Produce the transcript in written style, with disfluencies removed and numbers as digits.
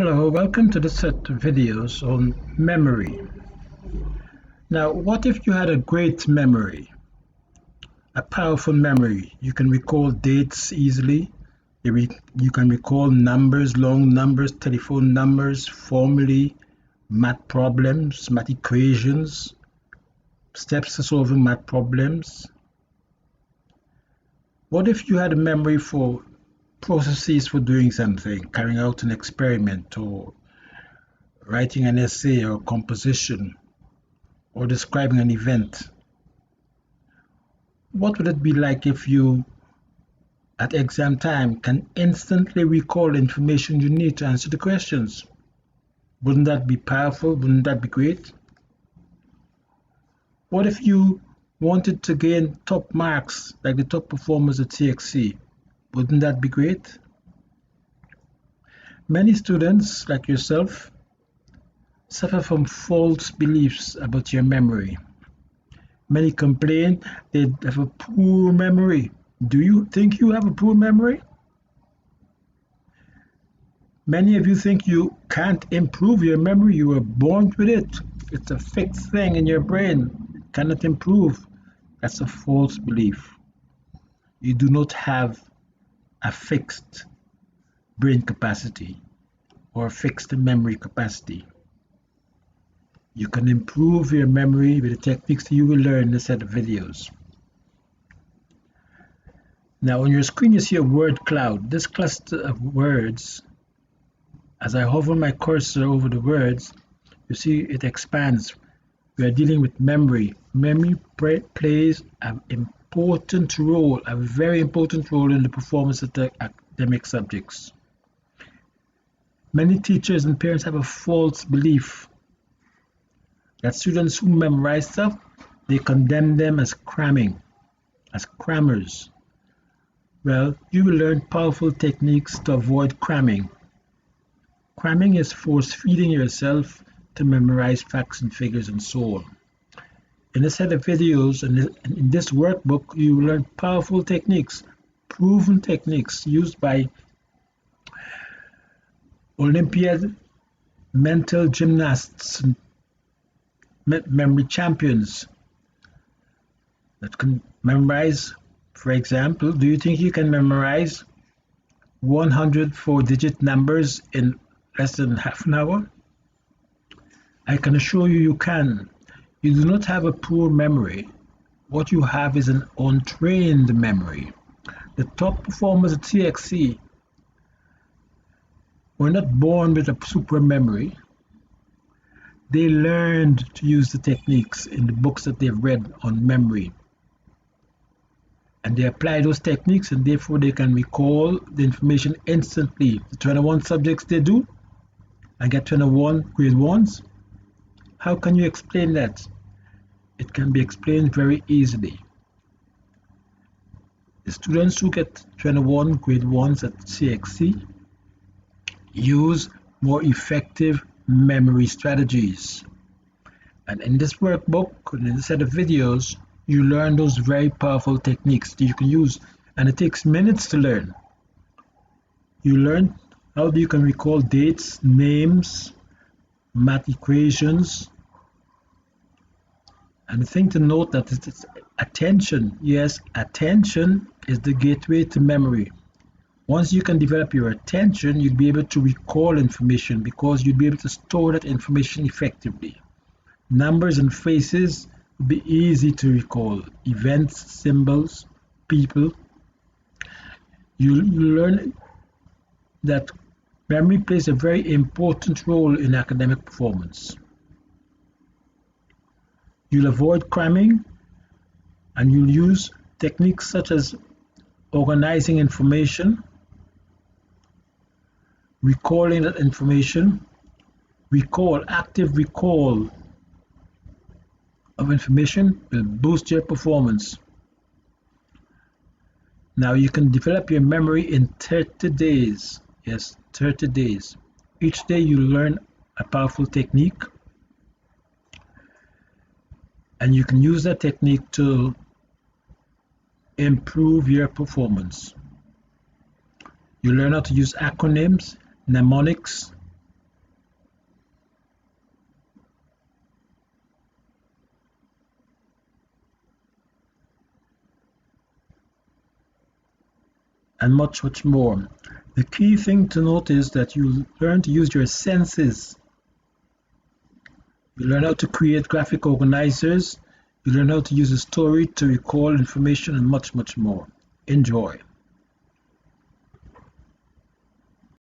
Hello, welcome to the set of videos on memory. Now, what if you had a great memory, a powerful memory? You can recall dates easily. You can recall numbers, long numbers, telephone numbers, formulae, math problems, math equations, steps to solving math problems. What if you had a memory for processes for doing something, carrying out an experiment, or writing an essay or composition, or describing an event? What would it be like if you, at exam time, can instantly recall information you need to answer the questions? Wouldn't that be powerful? Wouldn't that be great? What if you wanted to gain top marks like the top performers at CXC? Wouldn't that be great? Many students, like yourself, suffer from false beliefs about your memory. Many complain they have a poor memory. Do you think you have a poor memory? Many of you think you can't improve your memory. You were born with it. It's a fixed thing in your brain. It cannot improve. That's a false belief. You do not have a fixed brain capacity or a fixed memory capacity. You can improve your memory with the techniques that you will learn in a set of videos. Now on your screen you see a word cloud. This cluster of words, as I hover my cursor over the words, you see it expands. We are dealing with memory. Memory plays an important role, a very important role in the performance of the academic subjects. Many teachers and parents have a false belief that students who memorize stuff, they condemn them as cramming, as crammers. Well, you will learn powerful techniques to avoid cramming. Cramming is force-feeding yourself to memorize facts and figures and so on. In a set of videos and in this workbook, you will learn powerful techniques, proven techniques used by Olympiad mental gymnasts and memory champions that can memorize. For example, do you think you can memorize 104-digit numbers in less than half an hour? I can assure you you can. You do not have a poor memory. What you have is an untrained memory. The top performers at CXC were not born with a super memory. They learned to use the techniques in the books that they've read on memory. And they apply those techniques, and therefore they can recall the information instantly. The 21 subjects they do and get 21 grade 1s. How can you explain that? It can be explained very easily. The students who get 21 grade 1s at CXC use more effective memory strategies. And in this workbook, and in a set of videos, you learn those very powerful techniques that you can use, and it takes minutes to learn. You learn how you can recall dates, names, math equations. And the thing to note that is attention. Yes, attention is the gateway to memory. Once you can develop your attention, you'll be able to recall information because you'll be able to store that information effectively. Numbers and faces will be easy to recall. Events, symbols, people. You learn that memory plays a very important role in academic performance. You'll avoid cramming, and you'll use techniques such as organizing information, recalling that information, active recall of information will boost your performance. Now you can develop your memory in 30 days. Yes, 30 days. Each day you learn a powerful technique, and you can use that technique to improve your performance. You learn how to use acronyms, mnemonics, and much, much more. The key thing to note is that you learn to use your senses. You learn how to create graphic organizers. You learn how to use a story to recall information and much, much more. Enjoy.